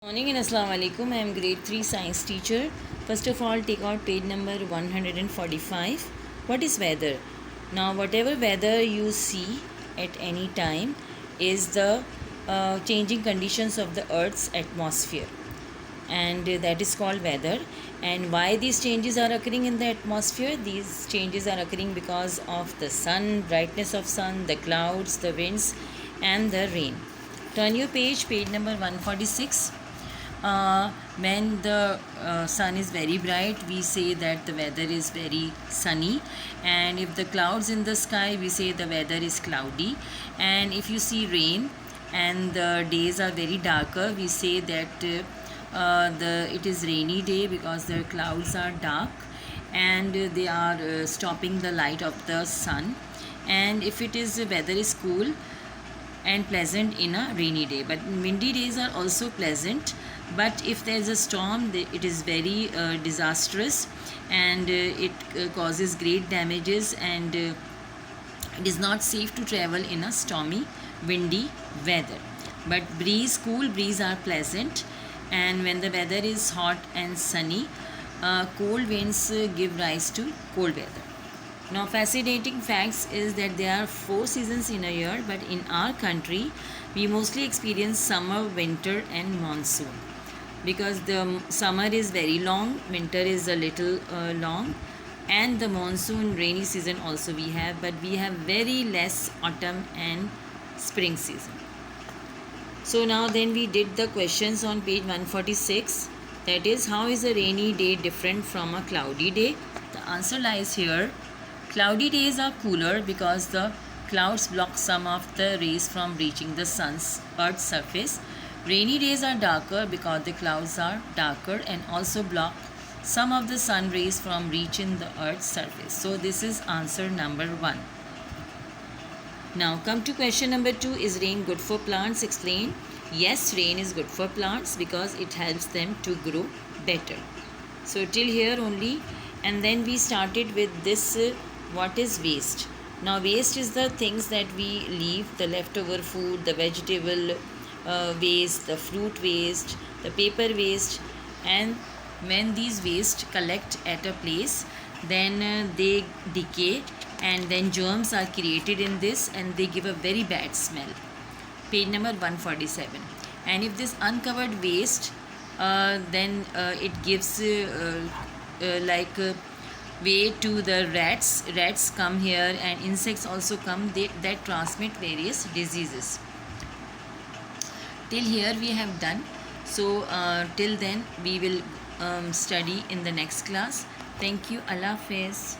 Morning and Assalamu alaikum. I am grade 3 science teacher. First of all, take out page number 145. What is weather? Now, whatever weather you see at any time is the changing conditions of the Earth's atmosphere, and that is called weather. And why these changes are occurring in the atmosphere? These changes are occurring because of the sun, brightness of sun, the clouds, the winds, and the rain. Turn your page number 146. When the sun is very bright, we say that the weather is very sunny, and if the clouds in the sky, we say the weather is cloudy. And if you see rain and the days are very darker, we say that it is rainy day because the clouds are dark and they are stopping the light of the sun. And if it is weather is cool and pleasant in a rainy day, but windy days are also pleasant, but if there is a storm, it is very disastrous, and it causes great damages, and it is not safe to travel in a stormy windy weather. But cool breeze are pleasant, and when the weather is hot and sunny, cold winds give rise to cold weather. Now, fascinating facts is that there are 4 seasons in a year, but in our country we mostly experience summer, winter and monsoon, because the summer is very long, winter is a little long, and the monsoon rainy season also we have, but we have very less autumn and spring season. So now then we did the questions on page 146, that is, how is a rainy day different from a cloudy day? The answer lies here. Cloudy days are cooler because the clouds block some of the rays from reaching the Earth's surface. Rainy days are darker because the clouds are darker and also block some of the sun rays from reaching the Earth's surface. So this is answer number 1. Now come to question number 2. Is rain good for plants? Explain. Yes, rain is good for plants because it helps them to grow better. So till here only, and then we started with this. What is waste? Now waste is the things that we leave, the leftover food, the vegetable waste, the fruit waste, the paper waste, and when these waste collect at a place, then they decay, and then germs are created in this, and they give a very bad smell. Page number 147. And if this uncovered waste, then it gives way to the rats come here, and insects also come, that transmit various diseases. Till here we have done. So till then we will study in the next class. Thank you. Allah Hafiz.